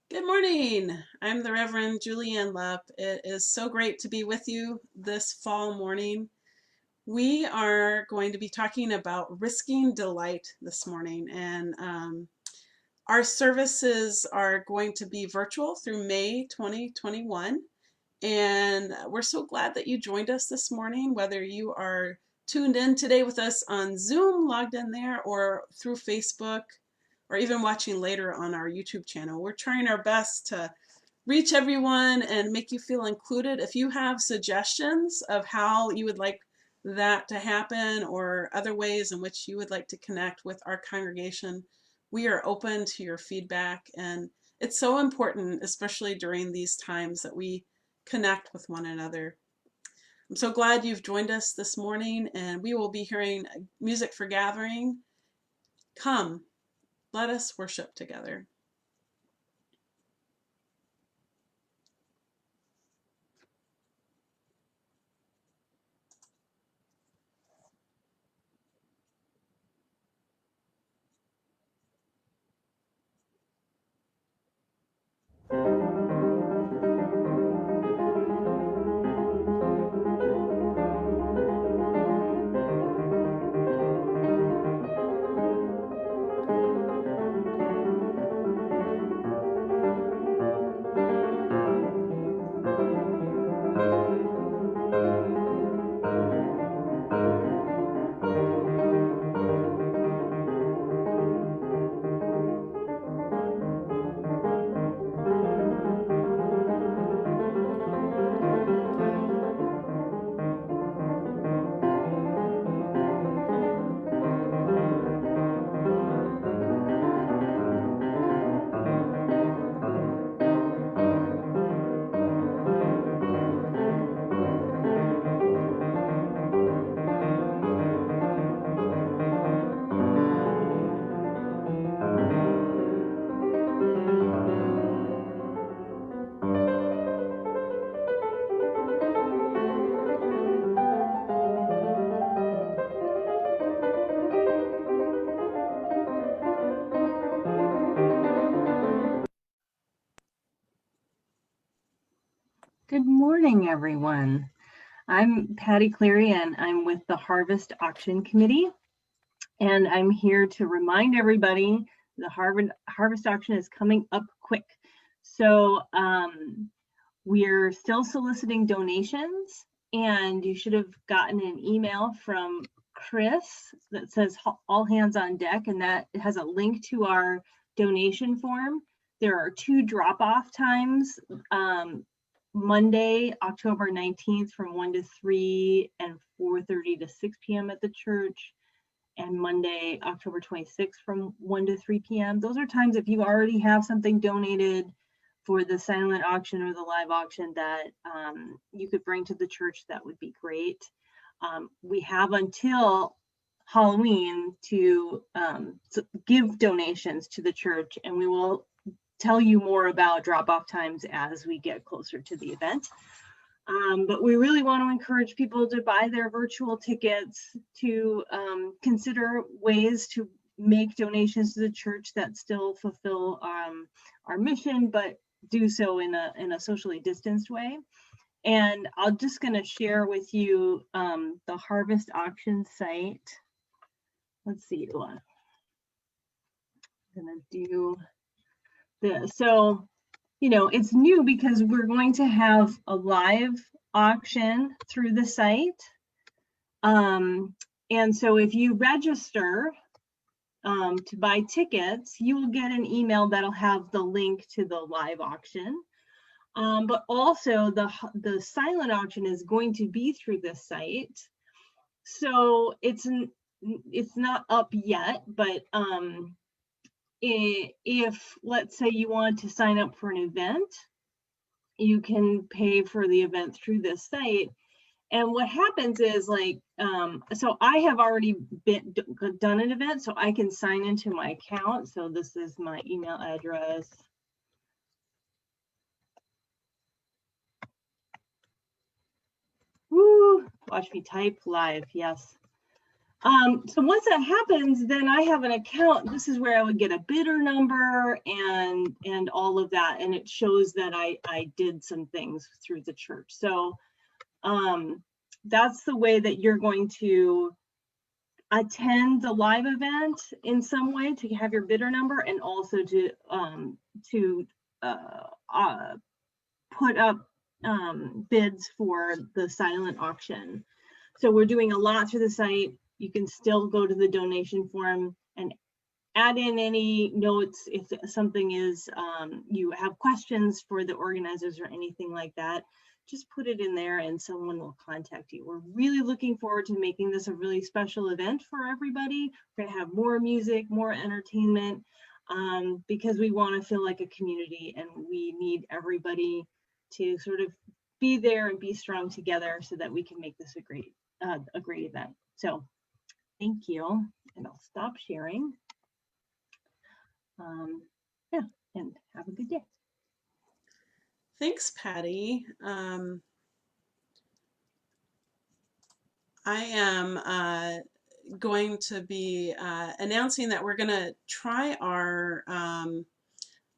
Good morning. I'm the Reverend Julianne Lepp. It is so great to be with you this fall morning. We are going to be talking about risking delight this morning, and our services are going to be virtual through May 2021. And we're so glad that you joined us this morning, whether you are tuned in today with us on Zoom, logged in there, or through Facebook, or even watching later on our YouTube channel. We're trying our best to reach everyone and make you feel included. If you have suggestions of how you would like that to happen or other ways in which you would like to connect with our congregation, we are open to your feedback. And it's so important, especially during these times, that we connect with one another. I'm so glad you've joined us this morning, and we will be hearing music for gathering. Come, let us worship together. Good morning, everyone. I'm Patty Cleary, and I'm with the Harvest Auction Committee. And I'm here to remind everybody the Harvest Auction is coming up quick. So we're still soliciting donations, and you should have gotten an email from Chris that says all hands on deck, and that has a link to our donation form. There are 2 drop-off times. Monday, October 19th from 1 to 3 and 4:30 to 6 p.m. at the church, and Monday, October 26th from 1 to 3 p.m. Those are times if you already have something donated for the silent auction or the live auction that you could bring to the church, that would be great. We have until Halloween to give donations to the church, and we will tell you more about drop-off times as we get closer to the event. But we really want to encourage people to buy their virtual tickets, to consider ways to make donations to the church that still fulfill our mission, but do so in a socially distanced way. And I'm just going to share with you the Harvest Auction site. Let's see. I'm going to do this. So, you know, it's new because we're going to have a live auction through the site. And so if you register to buy tickets, you will get an email that'll have the link to the live auction. But also the silent auction is going to be through the site. So it's not up yet, but if let's say you want to sign up for an event, you can pay for the event through this site. And what happens is, like, so I have already done an event, so I can sign into my account. So this is my email address. Woo, watch me type live, yes. So once that happens, then I have an account. This is where I would get a bidder number and all of that. And it shows that I did some things through the church. So that's the way that you're going to attend the live event in some way, to have your bidder number, and also to put up bids for the silent auction. So we're doing a lot through the site. You can still go to the donation form and add in any notes if something is, you have questions for the organizers or anything like that. Just put it in there and someone will contact you. We're really looking forward to making this a really special event for everybody. We're gonna have more music, more entertainment, because we want to feel like a community, and we need everybody to sort of be there and be strong together so that we can make this a great event. So thank you, and I'll stop sharing. Yeah, and have a good day. Thanks, Patty. I am going to be announcing that we're going to try our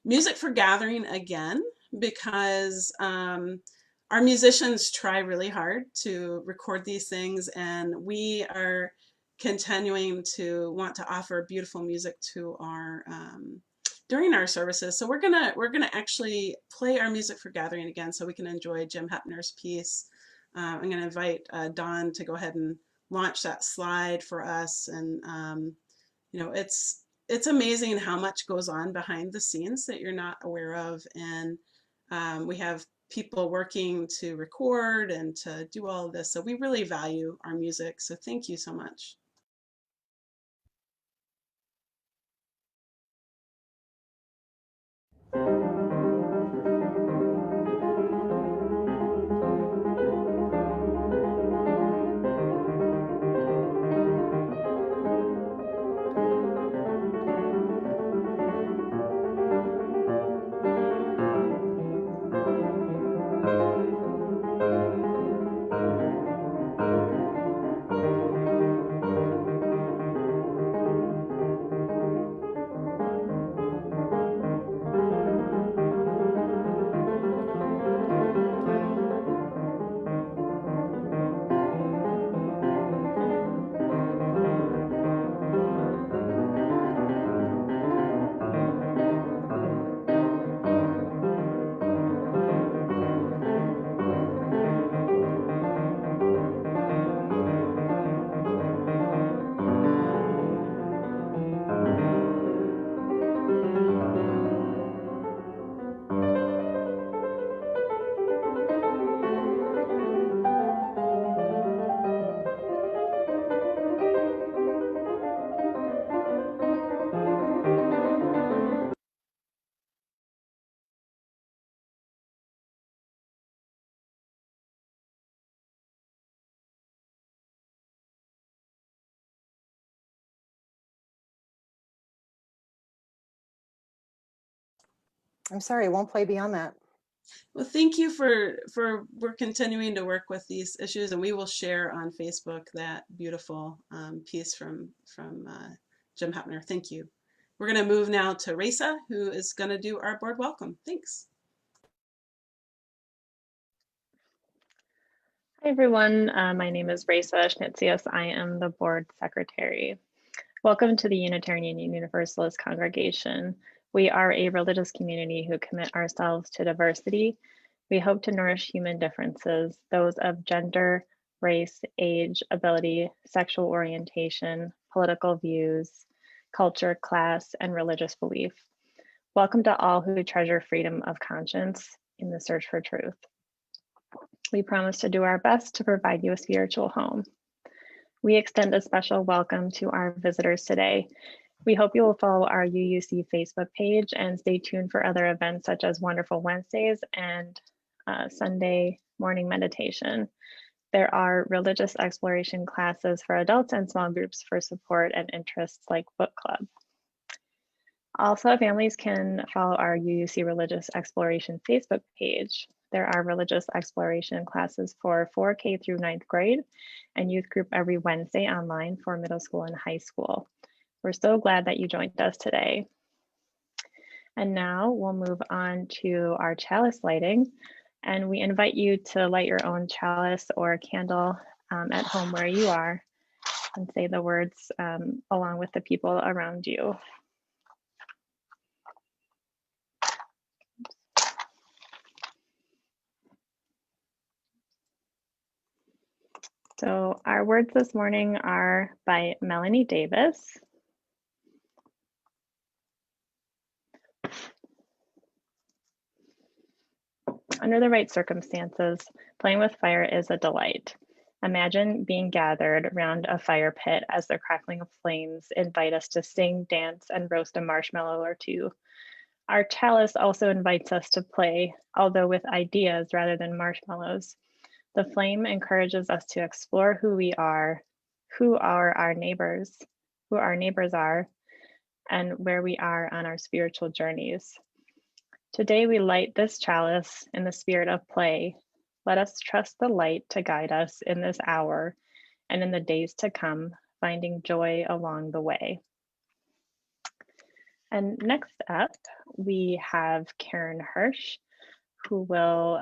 Music for Gathering again, because our musicians try really hard to record these things, and we are continuing to want to offer beautiful music to our during our services. So we're gonna actually play our Music for Gathering again, so we can enjoy Jim Hepner's piece. I'm gonna invite Dawn to go ahead and launch that slide for us, and you know, it's amazing how much goes on behind the scenes that you're not aware of, and we have people working to record and to do all of this. So we really value our music. So thank you so much. I'm sorry, it won't play beyond that. Well, thank you for we're continuing to work with these issues, and we will share on Facebook that beautiful piece from Jim Hepner. Thank you. We're going to move now to Raisa, who is going to do our board welcome. Thanks. Hi, everyone. My name is Raisa Schnitzius. I am the board secretary. Welcome to the Unitarian Union Universalist Congregation. We are a religious community who commit ourselves to diversity. We hope to nourish human differences, those of gender, race, age, ability, sexual orientation, political views, culture, class, and religious belief. Welcome to all who treasure freedom of conscience in the search for truth. We promise to do our best to provide you a spiritual home. We extend a special welcome to our visitors today. We hope you will follow our UUC Facebook page and stay tuned for other events such as Wonderful Wednesdays and Sunday morning meditation. There are religious exploration classes for adults and small groups for support and interests like book club. Also, families can follow our UUC Religious Exploration Facebook page. There are religious exploration classes for 4K through 9th grade and youth group every Wednesday online for middle school and high school. We're so glad that you joined us today. And now we'll move on to our chalice lighting. And we invite you to light your own chalice or candle at home where you are and say the words along with the people around you. So our words this morning are by Melanie Davis. Under the right circumstances, playing with fire is a delight. Imagine being gathered around a fire pit as the crackling flames invite us to sing, dance, and roast a marshmallow or two. Our chalice also invites us to play, although with ideas rather than marshmallows. The flame encourages us to explore who we are, who our neighbors are, and where we are on our spiritual journeys. Today we light this chalice in the spirit of play. Let us trust the light to guide us in this hour and in the days to come, finding joy along the way. And next up, we have Karen Hirsch, who will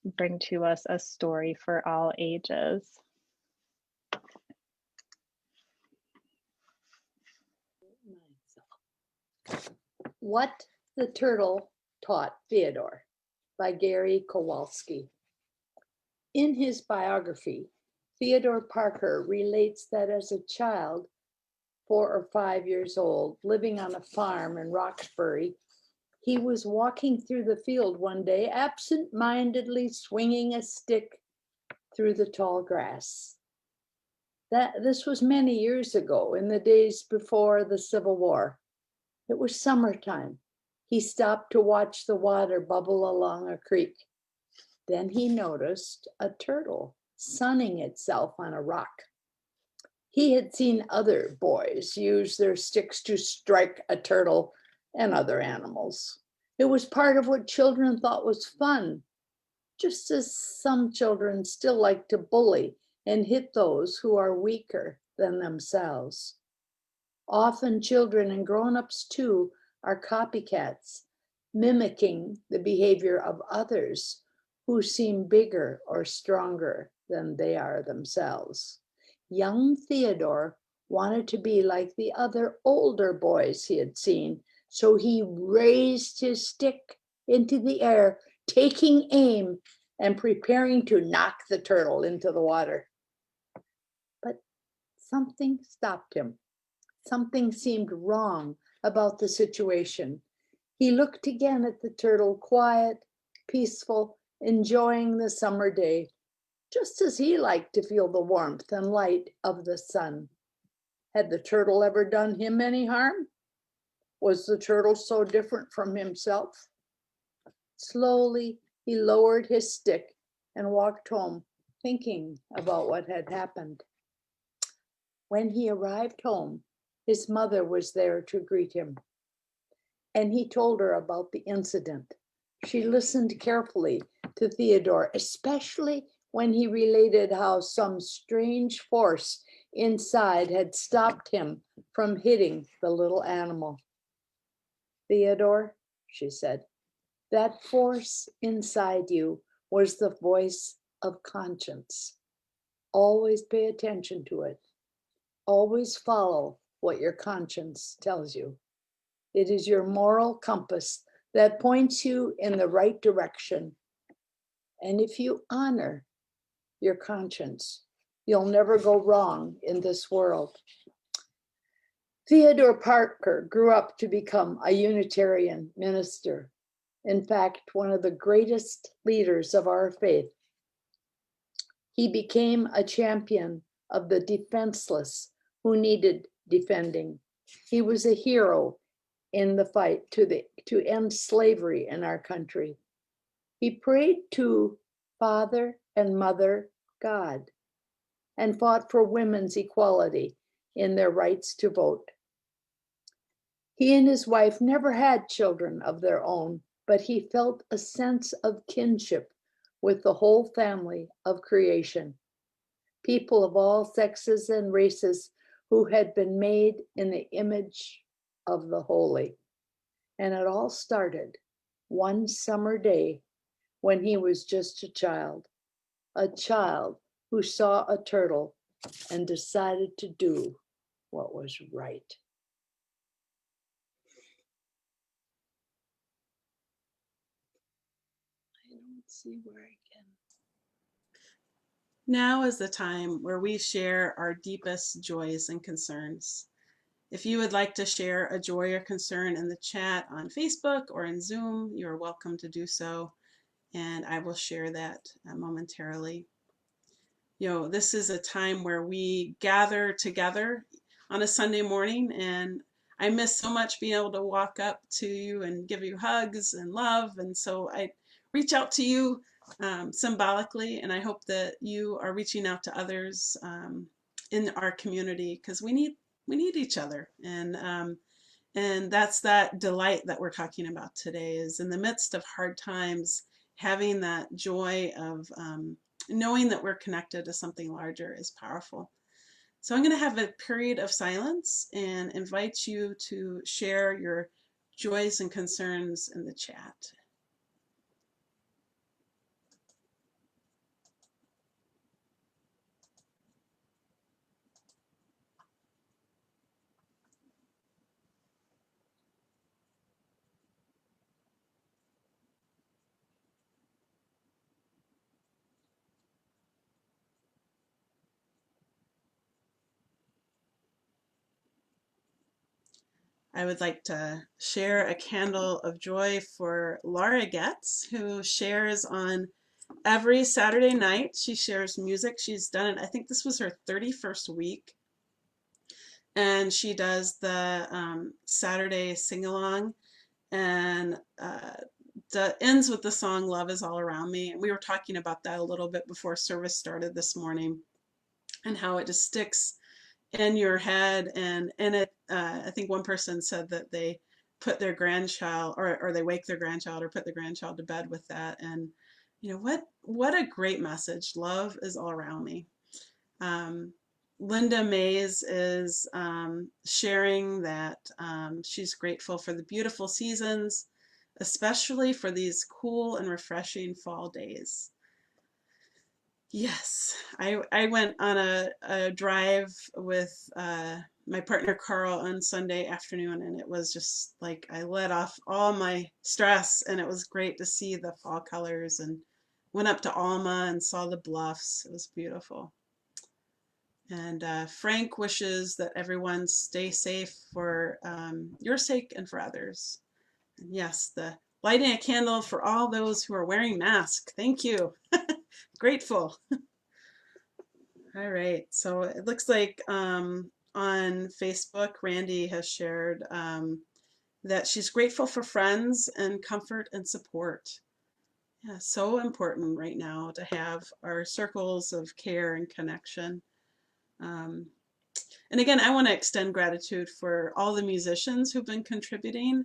bring to us a story for all ages. What the Turtle Taught Theodore by Gary Kowalski. In his biography, Theodore Parker relates that as a child, 4 or 5 years old, living on a farm in Roxbury, he was walking through the field one day, absent-mindedly swinging a stick through the tall grass. This was many years ago, in the days before the Civil War. It was summertime. He stopped to watch the water bubble along a creek. Then he noticed a turtle sunning itself on a rock. He had seen other boys use their sticks to strike a turtle and other animals. It was part of what children thought was fun, just as some children still like to bully and hit those who are weaker than themselves. Often children and grown-ups too are copycats, mimicking the behavior of others who seem bigger or stronger than they are themselves. Young Theodore wanted to be like the other older boys he had seen, so he raised his stick into the air, taking aim and preparing to knock the turtle into the water. But something stopped him. Something seemed wrong about the situation. He looked again at the turtle, quiet, peaceful, enjoying the summer day, just as he liked to feel the warmth and light of the sun. Had the turtle ever done him any harm? Was the turtle so different from himself? Slowly, he lowered his stick and walked home, thinking about what had happened. When he arrived home, his mother was there to greet him, and he told her about the incident. She listened carefully to Theodore, especially when he related how some strange force inside had stopped him from hitting the little animal. Theodore, she said, that force inside you was the voice of conscience. Always pay attention to it. Always follow what your conscience tells you. It is your moral compass that points you in the right direction. And if you honor your conscience, you'll never go wrong in this world. Theodore Parker grew up to become a Unitarian minister. In fact, one of the greatest leaders of our faith. He became a champion of the defenseless who needed defending. He was a hero in the fight to end slavery in our country. He prayed to Father and Mother God and fought for women's equality in their rights to vote. He and his wife never had children of their own, but he felt a sense of kinship with the whole family of creation, people of all sexes and races who had been made in the image of the holy. And it all started one summer day when he was just a child who saw a turtle and decided to do what was right. I don't see where I can. Now is the time where we share our deepest joys and concerns. If you would like to share a joy or concern in the chat on Facebook or in Zoom, you are welcome to do so, and I will share that momentarily. You know, this is a time where we gather together on a Sunday morning, and I miss so much being able to walk up to you and give you hugs and love, and so I reach out to you symbolically, and I hope that you are reaching out to others in our community, because we need each other, and that's that delight that we're talking about today, is in the midst of hard times, having that joy of knowing that we're connected to something larger is powerful. So I'm going to have a period of silence and invite you to share your joys and concerns in the chat. I would like to share a candle of joy for Laura Getz, who shares on every Saturday night. She shares music. She's done it, I think this was her 31st week. And she does the Saturday sing-along, and ends with the song Love Is All Around Me. And we were talking about that a little bit before service started this morning, and how it just sticks in your head. And it I think one person said that they put their grandchild, or they wake their grandchild or put their grandchild to bed with that. And you know what a great message. Love is all around me. Linda Mays is sharing that she's grateful for the beautiful seasons, especially for these cool and refreshing fall days. Yes, I went on a drive with my partner Carl on Sunday afternoon, and it was just like I let off all my stress, and it was great to see the fall colors, and went up to Alma and saw the bluffs. It was beautiful. And Frank wishes that everyone stay safe for your sake and for others. And yes, the lighting a candle for all those who are wearing masks. Thank you. Grateful. All right, so it looks like on Facebook, Randy has shared that she's grateful for friends and comfort and support. Yeah, so important right now to have our circles of care and connection. And again, I want to extend gratitude for all the musicians who've been contributing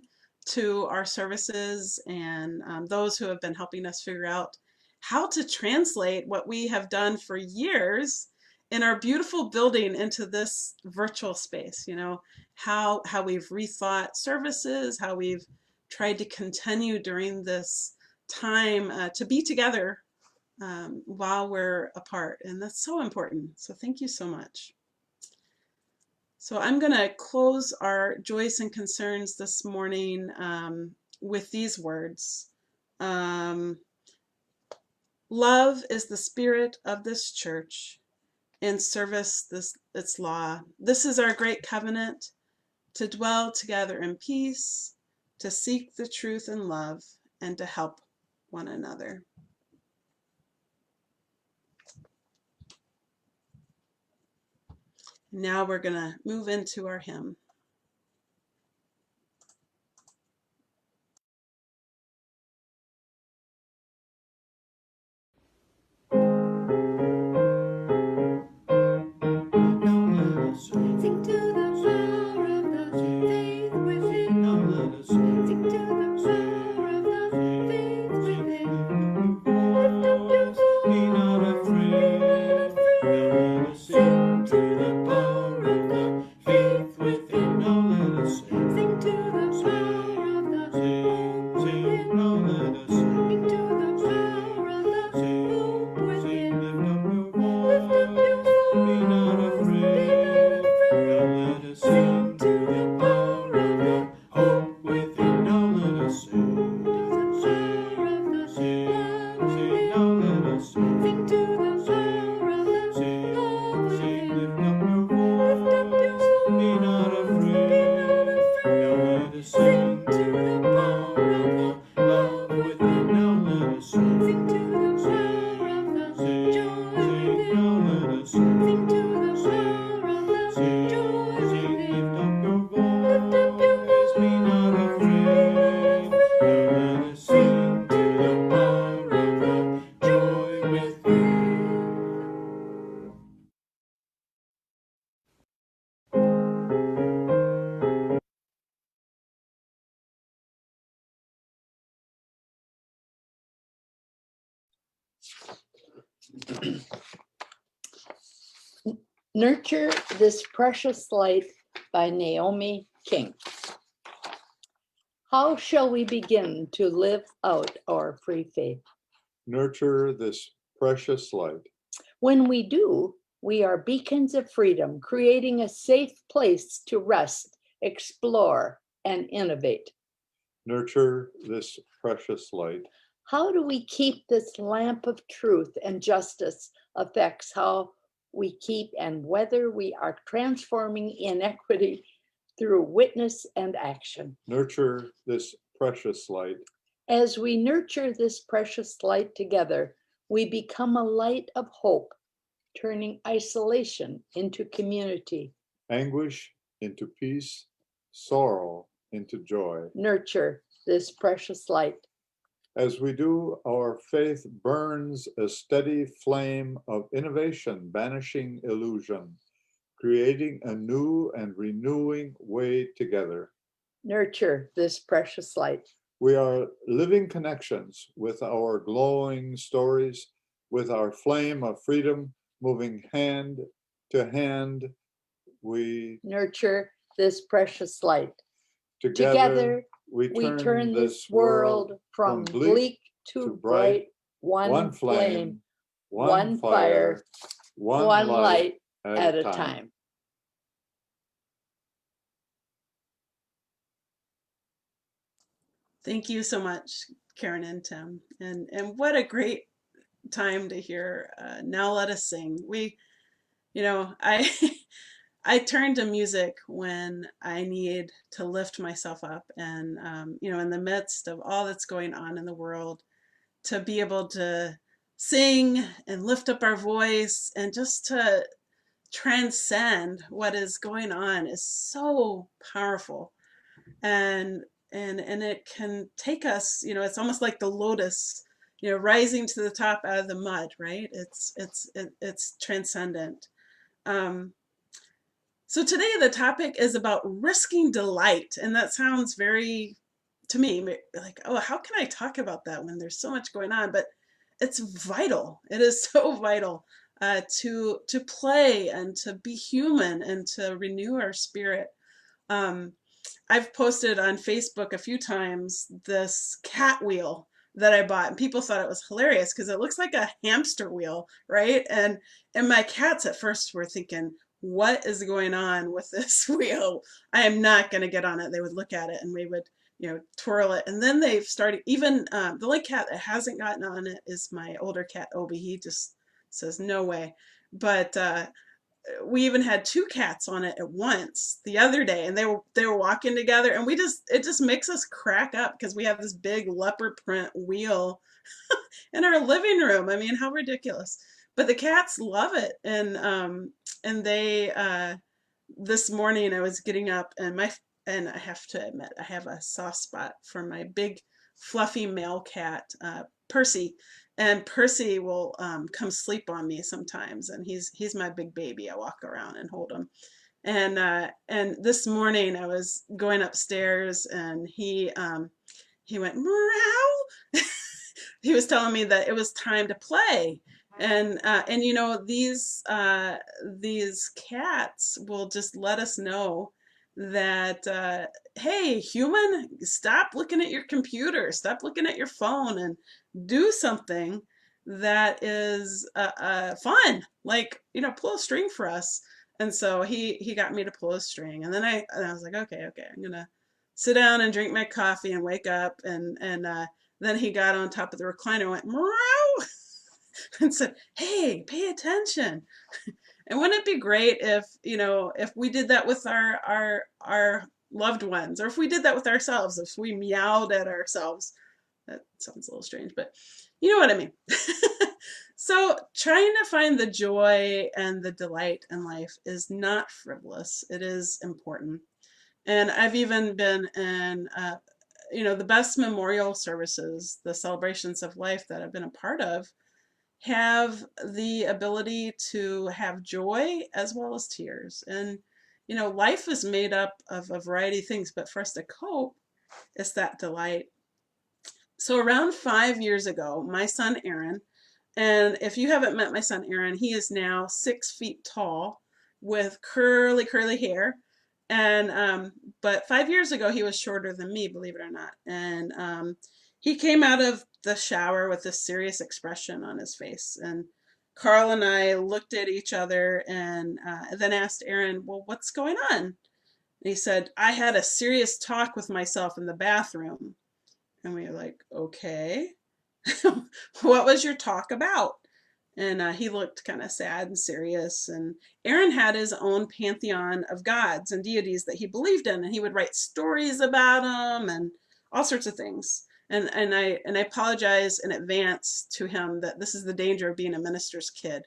to our services, and those who have been helping us figure out how to translate what we have done for years in our beautiful building into this virtual space. You know, how we've rethought services, how we've tried to continue during this time to be together while we're apart. And that's so important. So thank you so much. So I'm going to close our joys and concerns this morning with these words. Love is the spirit of this church, and service its law. This is our great covenant, to dwell together in peace, to seek the truth in love, and to help one another. Now we're going to move into our hymn. Sing to the power of the faith within. Now let us sing to the power of the faith within. Lift up your Nurture This Precious Light by Naomi King. How shall we begin to live out our free faith? Nurture this precious light. When we do, we are beacons of freedom, creating a safe place to rest, explore, and innovate. Nurture this precious light. How do we keep this lamp of truth and justice affects how we keep and whether we are transforming inequity through witness and action. Nurture this precious light. As we nurture this precious light together, we become a light of hope, turning isolation into community. Anguish into peace, sorrow into joy. Nurture this precious light. As we do, our faith burns a steady flame of innovation, banishing illusion, creating a new and renewing way together. Nurture this precious light. We are living connections with our glowing stories, with our flame of freedom moving hand to hand. We Nurture this precious light. together we turn this world from bleak to bright, one flame, one fire, one light at a time. Thank you so much, Karen and Tim. And what a great time to hear Now Let Us Sing. I I turn to music when I need to lift myself up and in the midst of all that's going on in the world, to be able to sing and lift up our voice and just to transcend what is going on is so powerful. And it can take us, it's almost like the lotus, rising to the top out of the mud, right? It's transcendent. So today the topic is about risking delight, and that sounds very, to me, like, oh, how can I talk about that when there's so much going on? But it's vital. It is so vital to play and to be human and to renew our spirit. I've posted on Facebook a few times this cat wheel that I bought, and people thought it was hilarious because it looks like a hamster wheel, right? And my cats at first were thinking, what is going on with this wheel? I am not going to get on it. They would look at it and we would, twirl it. And then they've started, even the only cat that hasn't gotten on it is my older cat, Obi. He just says, no way. But we even had two cats on it at once the other day, and they were walking together, and it just makes us crack up because we have this big leopard print wheel in our living room. I mean, how ridiculous. But the cats love it. And they this morning I was getting up, and I have to admit I have a soft spot for my big fluffy male cat, Percy. And Percy will come sleep on me sometimes, and he's my big baby. I walk around and hold him. And this morning I was going upstairs, and he went meow. He was telling me that it was time to play. And these cats will just let us know that hey, human, stop looking at your computer, stop looking at your phone, and do something that is fun, like pull a string for us. And so he got me to pull a string, and then I was like, okay, I'm gonna sit down and drink my coffee and wake up. And then he got on top of the recliner and went meow and said, hey, pay attention. And wouldn't it be great if we did that with our loved ones, or if we did that with ourselves, if we meowed at ourselves? That sounds a little strange, but you know what I mean. So trying to find the joy and the delight in life is not frivolous. It is important. And I've even been in, the best memorial services, the celebrations of life that I've been a part of, have the ability to have joy as well as tears. And, life is made up of a variety of things, but for us to cope, it's that delight. So around 5 years ago, my son Aaron And if you haven't met my son Aaron, he is now 6 feet tall with curly hair. And but 5 years ago he was shorter than me, believe it or not. And he came out of the shower with this serious expression on his face. And Carl and I looked at each other and then asked Aaron, "Well, what's going on?" And he said, "I had a serious talk with myself in the bathroom." And we were like, "Okay." What was your talk about? And he looked kind of sad and serious. And Aaron had his own pantheon of gods and deities that he believed in, and he would write stories about them and all sorts of things. And I apologize in advance to him that this is the danger of being a minister's kid.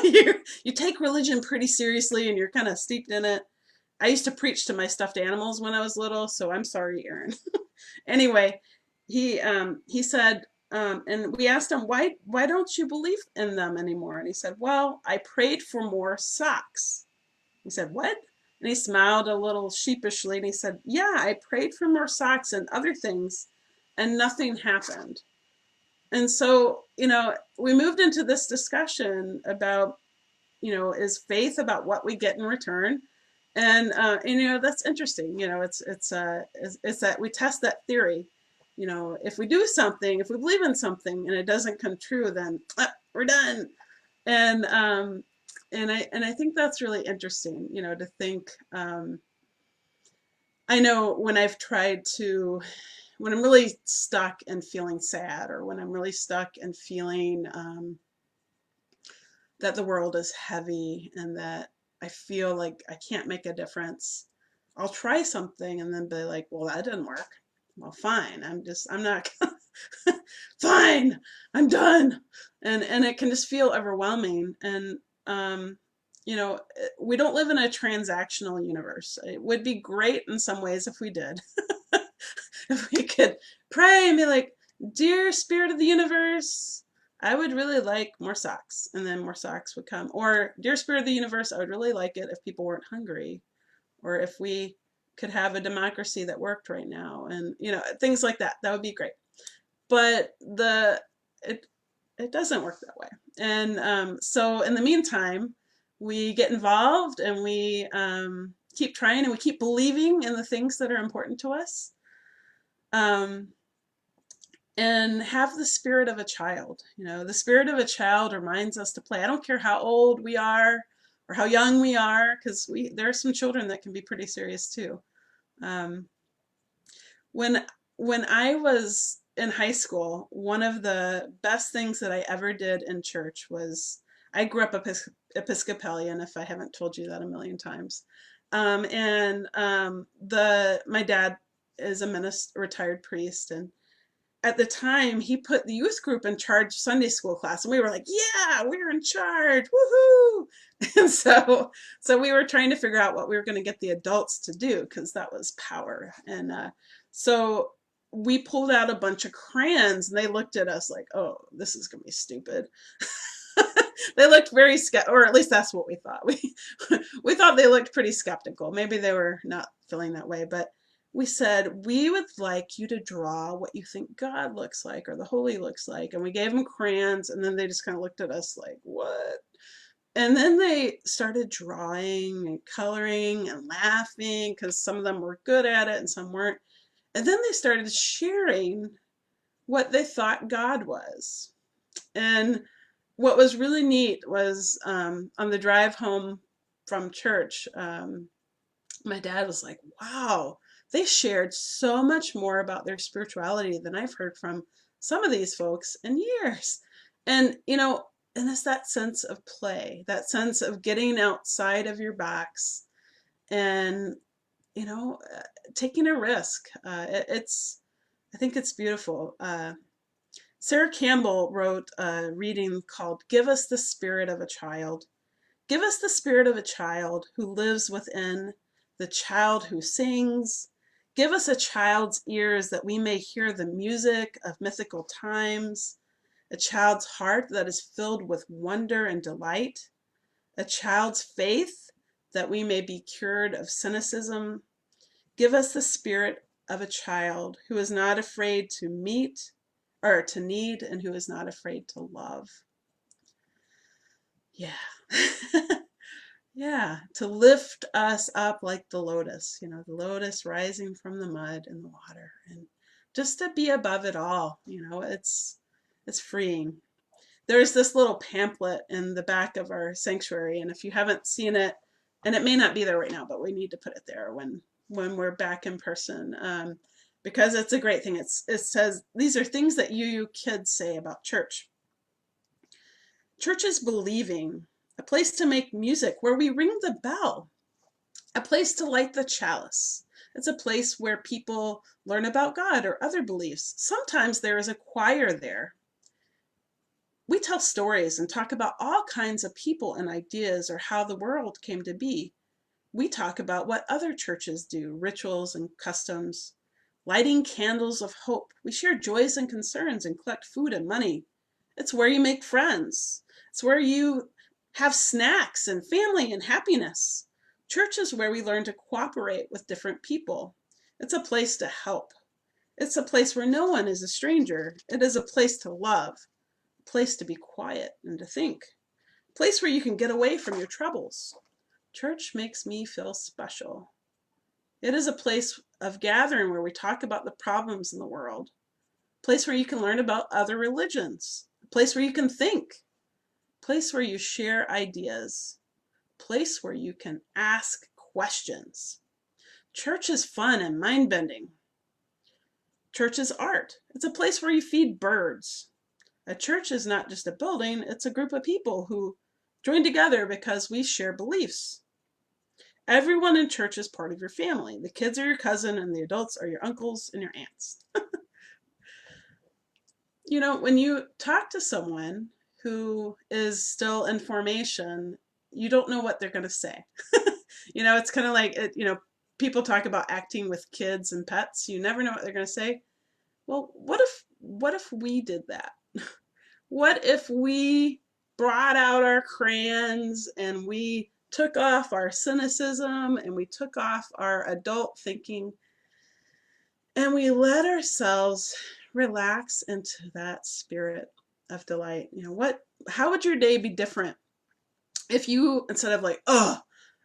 You take religion pretty seriously, and you're kind of steeped in it. I used to preach to my stuffed animals when I was little, so I'm sorry, Aaron. Anyway, he said, and we asked him, why don't you believe in them anymore? And he said, well, I prayed for more socks. We said, what? And he smiled a little sheepishly and he said, yeah, I prayed for more socks and other things, and nothing happened. And so, we moved into this discussion about, is faith about what we get in return? And that's interesting. It's that we test that theory. If we do something, if we believe in something and it doesn't come true, then we're done. And I think that's really interesting. To think. I know when when I'm really stuck and feeling sad, or when I'm really stuck and feeling that the world is heavy and that I feel like I can't make a difference, I'll try something and then be like, well, that didn't work. Well, fine. I'm not, fine, I'm done. And it can just feel overwhelming. And, we don't live in a transactional universe. It would be great in some ways if we did. If we could pray and be like, dear spirit of the universe, I would really like more socks, and then more socks would come. Or, dear spirit of the universe, I would really like it if people weren't hungry, or if we could have a democracy that worked right now, and things like that. That would be great. But it doesn't work that way. And so in the meantime, we get involved and we keep trying and we keep believing in the things that are important to us. And have the spirit of a child. The spirit of a child reminds us to play. I don't care how old we are or how young we are, because there are some children that can be pretty serious too. When I was in high school, one of the best things that I ever did in church was, I grew up Episcopalian, if I haven't told you that a million times. My dad is a retired priest, and at the time he put the youth group in charge of Sunday school class, and we were like, yeah, we're in charge, woohoo. And so we were trying to figure out what we were going to get the adults to do, because that was power. And so we pulled out a bunch of crayons, and they looked at us like, oh, this is going to be stupid. They looked very or at least that's what we thought. We thought they looked pretty skeptical. Maybe they were not feeling that way, but we said, we would like you to draw what you think God looks like or the Holy looks like. And we gave them crayons, and then they just kind of looked at us like, what? And then they started drawing and coloring and laughing, because some of them were good at it and some weren't. And then they started sharing what they thought God was. And what was really neat was on the drive home from church, my dad was like, wow, they shared so much more about their spirituality than I've heard from some of these folks in years. And, and it's that sense of play, that sense of getting outside of your box and, taking a risk. I think it's beautiful. Sarah Campbell wrote a reading called Give Us the Spirit of a Child. Give us the spirit of a child who lives within, the child who sings. Give us a child's ears that we may hear the music of mythical times, a child's heart that is filled with wonder and delight, a child's faith that we may be cured of cynicism. Give us the spirit of a child who is not afraid to need, and who is not afraid to love. Yeah. Yeah, to lift us up like the lotus, you know, the lotus rising from the mud and the water, and just to be above it all, you know, it's freeing. There's this little pamphlet in the back of our sanctuary, and if you haven't seen it, and it may not be there right now, but we need to put it there when we're back in person, because it's a great thing. It says these are things that you kids say about church. Church is believing, a place to make music where we ring the bell, a place to light the chalice. It's a place where people learn about God or other beliefs. Sometimes there is a choir there. We tell stories and talk about all kinds of people and ideas or how the world came to be. We talk about what other churches do, rituals and customs, lighting candles of hope. We share joys and concerns and collect food and money. It's where you make friends. It's where you have snacks and family and happiness. Church is where we learn to cooperate with different people. It's a place to help. It's a place where no one is a stranger. It is a place to love, a place to be quiet and to think, a place where you can get away from your troubles. Church makes me feel special. It is a place of gathering where we talk about the problems in the world, a place where you can learn about other religions, a place where you can think, a place where you share ideas, a place where you can ask questions. Church is fun and mind-bending. Church is art. It's a place where you feed birds. A church is not just a building, it's a group of people who join together because we share beliefs. Everyone in church is part of your family. The kids are your cousin and the adults are your uncles and your aunts. You know, when you talk to someone who is still in formation, you don't know what they're going to say. You know, it's kind of like, people talk about acting with kids and pets. You never know what they're going to say. Well, what if we did that? What if we brought out our crayons and we took off our cynicism and we took off our adult thinking and we let ourselves relax into that spirit of delight? You know, how would your day be different if you, instead of like, oh,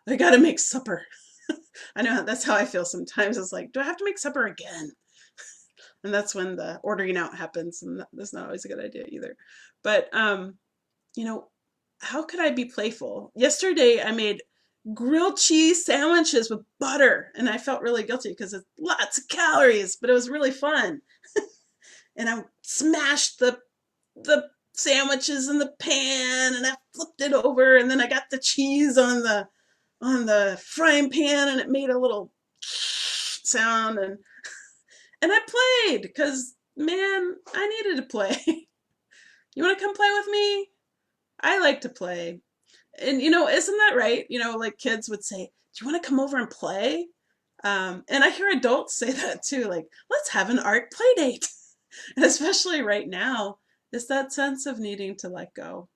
I gotta make supper. I know that's how I feel sometimes. It's like, do I have to make supper again? And that's when the ordering out happens, and that's not always a good idea either. But you know, how could I be playful? Yesterday I made grilled cheese sandwiches with butter, and I felt really guilty because it's lots of calories, but it was really fun. And I smashed the sandwiches in the pan, and I flipped it over, and then I got the cheese on the frying pan, and it made a little sound, and I played because, man, I needed to play. You want to come play with me? I like to play. And, you know, isn't that right? You know, like kids would say, do you want to come over and play? And I hear adults say that too, like, let's have an art play date. And especially right now, is that sense of needing to let go.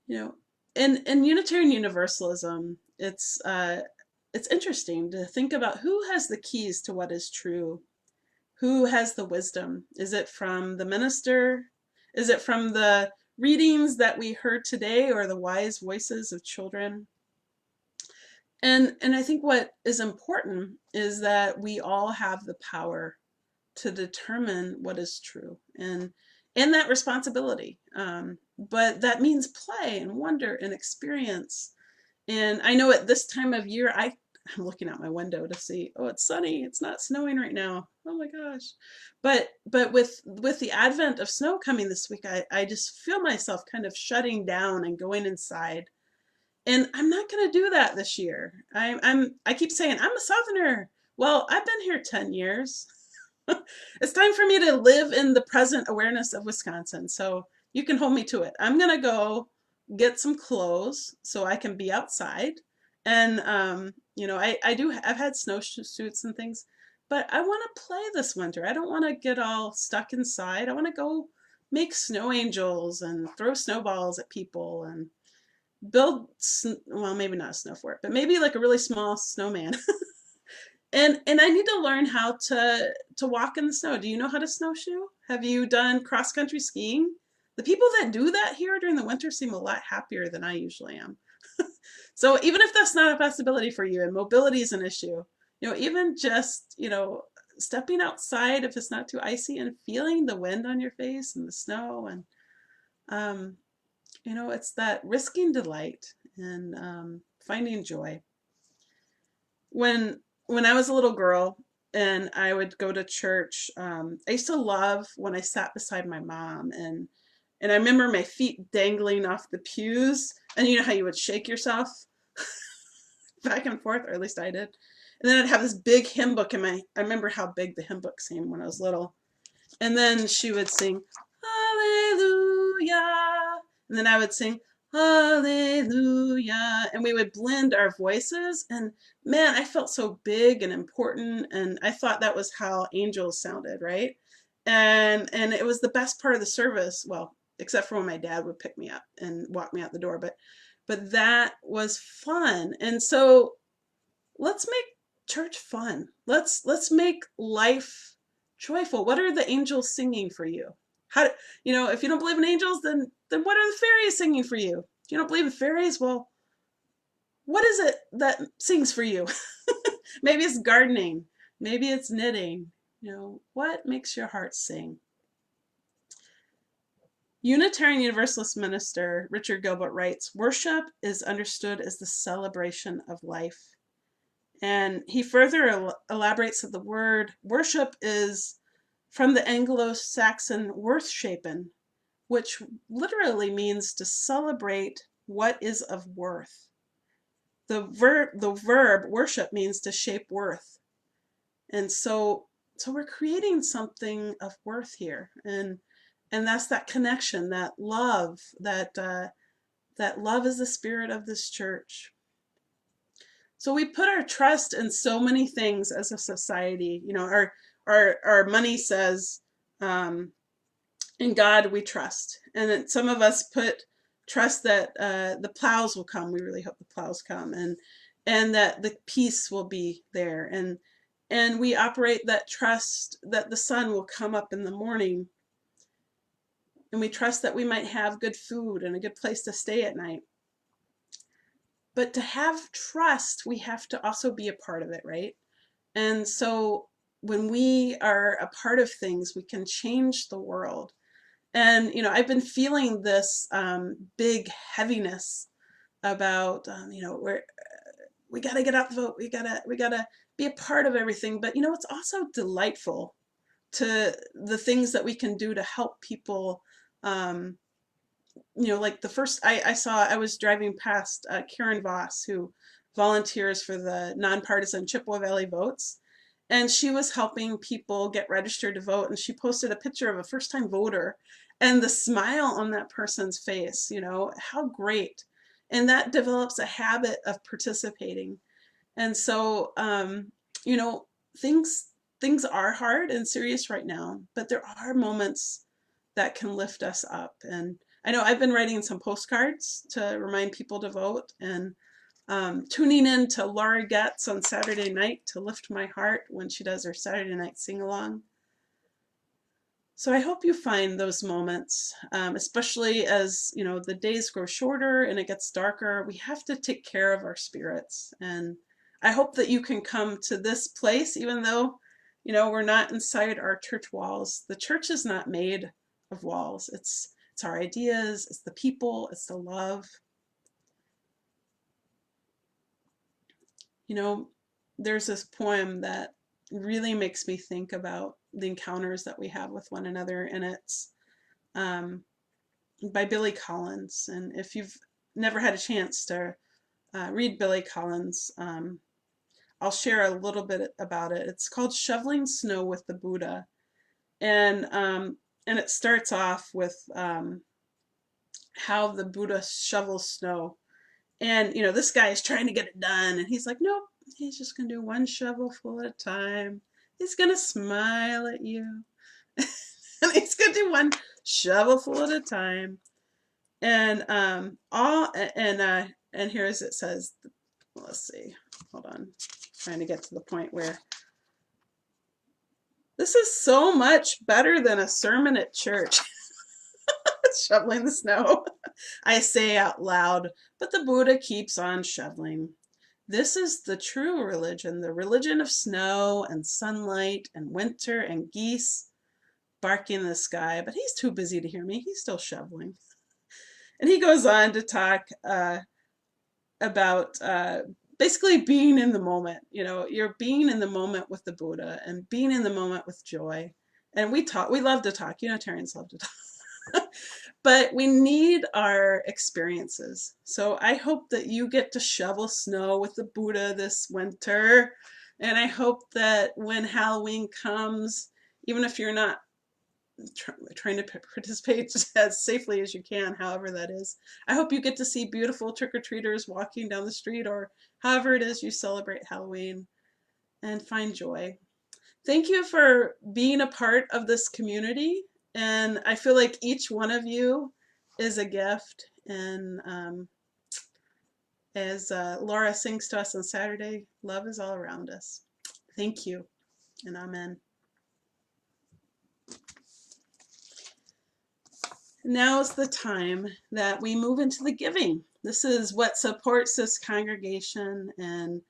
You know, in Unitarian Universalism, it's interesting to think about who has the keys to what is true. Who has the wisdom? Is it from the minister? Is it from the readings that we heard today, or the wise voices of children? And I think what is important is that we all have the power to determine what is true, and that responsibility. But that means play and wonder and experience. And I know at this time of year, I'm looking out my window to see, oh, it's sunny. It's not snowing right now. Oh my gosh. But with the advent of snow coming this week, I just feel myself kind of shutting down and going inside. And I'm not going to do that this year. I keep saying I'm a Southerner. Well, I've been here 10 years. It's time for me to live in the present awareness of Wisconsin. So you can hold me to it. I'm going to go get some clothes so I can be outside. And, you know, I've had snowsuits and things, but I want to play this winter. I don't want to get all stuck inside. I want to go make snow angels and throw snowballs at people and build, well, maybe not a snow fort, but maybe like a really small snowman. And I need to learn how to walk in the snow. Do you know how to snowshoe? Have you done cross-country skiing? the people that do that here during the winter seem a lot happier than I usually am. So even if that's not a possibility for you and mobility is an issue, even just, stepping outside if it's not too icy and feeling the wind on your face and the snow and, it's that risking delight and finding joy. When I was a little girl and I would go to church, I used to love when I sat beside my mom and I remember my feet dangling off the pews, and you know how you would shake yourself back and forth, or at least I did. And then I'd have this big hymn book I remember how big the hymn book seemed when I was little. And then she would sing, Hallelujah. And then I would sing, Hallelujah. And we would blend our voices. And man, I felt so big and important. And I thought that was how angels sounded, right? And it was the best part of the service. Well, except for when my dad would pick me up and walk me out the door. But that was fun. And so let's make church fun. Let's make life joyful. What are the angels singing for you? How if you don't believe in angels, then what are the fairies singing for you? If you don't believe in fairies, well, what is it that sings for you? Maybe it's gardening. Maybe it's knitting. What makes your heart sing? Unitarian Universalist minister Richard Gilbert writes, worship is understood as the celebration of life. And he further elaborates that the word worship is from the Anglo-Saxon worthshapen, which literally means to celebrate what is of worth. The verb worship means to shape worth. And so we're creating something of worth here. And that's that connection, that love, that love is the spirit of this church. So we put our trust in so many things as a society. Our money says, in God we trust. And then some of us put trust that the plows will come. We really hope the plows come, and that the peace will be there. And we operate that trust that the sun will come up in the morning. And we trust that we might have good food and a good place to stay at night. But to have trust, we have to also be a part of it, right? And so when we are a part of things, we can change the world. And, I've been feeling this big heaviness about, we got to get out the vote. We gotta be a part of everything. But, it's also delightful to the things that we can do to help people. Like the first I was driving past Karen Voss, who volunteers for the nonpartisan Chippewa Valley Votes, and she was helping people get registered to vote, and she posted a picture of a first-time voter and the smile on that person's face, how great. And that develops a habit of participating. And so things are hard and serious right now, but there are moments that can lift us up. And I know I've been writing some postcards to remind people to vote, and tuning in to Laura Getz on Saturday night to lift my heart when she does her Saturday night sing-along. So I hope you find those moments, especially as the days grow shorter and it gets darker. We have to take care of our spirits, and I hope that you can come to this place, even though we're not inside our church walls. The church is not made of walls. It's our ideas, it's the people, it's the love. There's this poem that really makes me think about the encounters that we have with one another, and it's by Billy Collins. And if you've never had a chance to read Billy Collins, I'll share a little bit about it. It's called Shoveling Snow with the Buddha. And it starts off with how the Buddha shovels snow. And, this guy is trying to get it done. And he's like, nope, he's just going to do one shovelful at a time. He's going to smile at you. And he's going to do one shovelful at a time. And and here as it says, let's see, hold on, trying to get to the point where this is so much better than a sermon at church. shoveling the snow. I say out loud, but the Buddha keeps on shoveling. This is the true religion, the religion of snow and sunlight and winter and geese barking in the sky. But he's too busy to hear me. He's still shoveling. And he goes on to talk about basically being in the moment. You know, you're being in the moment with the Buddha and being in the moment with joy. And we love to talk. Unitarians love to talk. But we need our experiences. So I hope that you get to shovel snow with the Buddha this winter. And I hope that when Halloween comes, even if you're not trying to participate as safely as you can, however that is, I hope you get to see beautiful trick-or-treaters walking down the street, or however it is you celebrate Halloween, and find joy. Thank you for being a part of this community. And I feel like each one of you is a gift. And as Laura sings to us on Saturday, love is all around us. Thank you, and amen. Now is the time that we move into the giving. This is what supports this congregation. And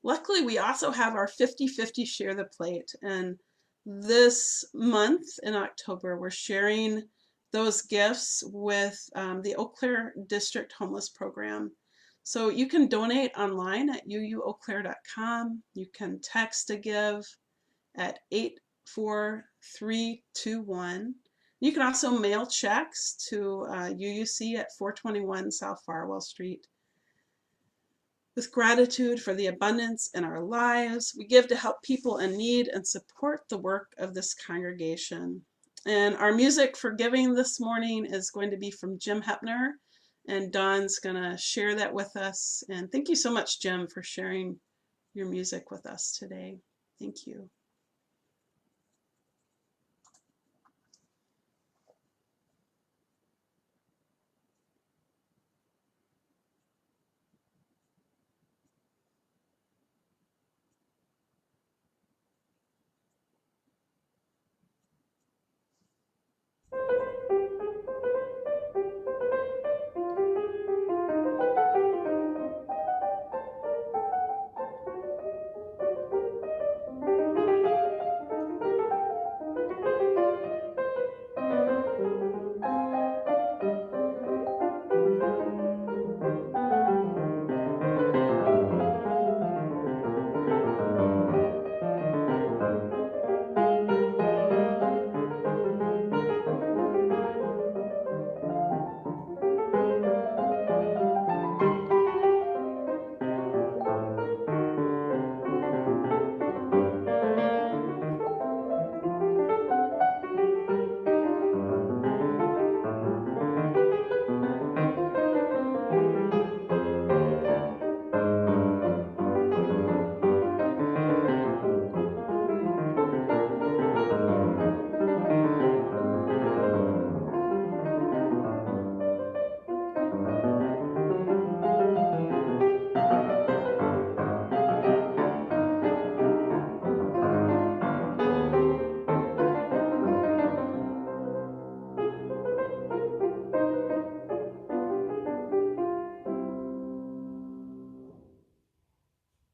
luckily, we also have our 50-50 Share the Plate. And this month in October, we're sharing those gifts with the Eau Claire District Homeless Program. So you can donate online at uueauclaire.com. You can text to give at 84321. You can also mail checks to UUC at 421 South Farwell Street. With gratitude for the abundance in our lives, we give to help people in need and support the work of this congregation. And our music for giving this morning is going to be from Jim Hepner, and Dawn's going to share that with us. And thank you so much, Jim, for sharing your music with us today. Thank you.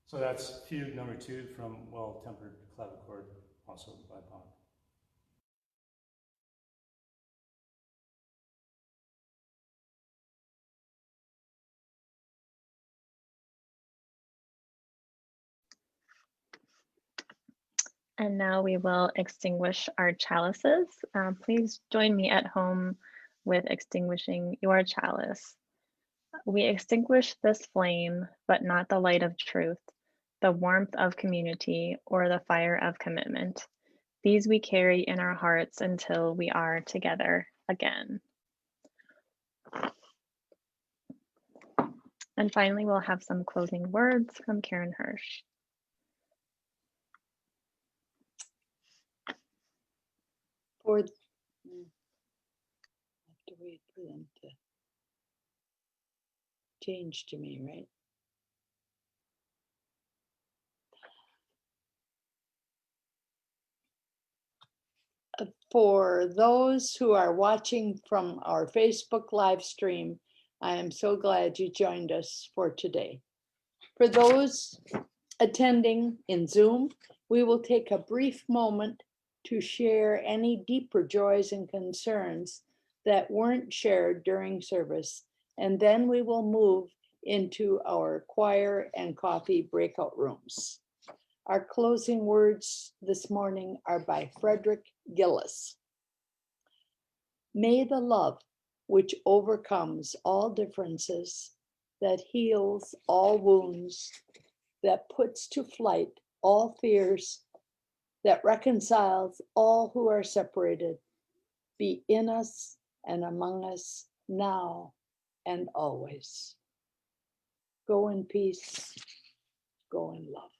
So that's fugue number 2 from Well-Tempered Clavichord, also by Bach. And now we will extinguish our chalices. Please join me at home with extinguishing your chalice. We extinguish this flame, but not the light of truth, the warmth of community, or the fire of commitment. These we carry in our hearts until we are together again. And finally, we'll have some closing words from Karen Hirsch. I have to wait for them to change to me, right? For those who are watching from our Facebook live stream, I am so glad you joined us for today. For those attending in Zoom, we will take a brief moment to share any deeper joys and concerns that weren't shared during service, and then we will move into our choir and coffee breakout rooms. Our closing words this morning are by Frederick Gillis. May the love which overcomes all differences, that heals all wounds, that puts to flight all fears, that reconciles all who are separated, be in us and among us now and always. Go in peace, go in love.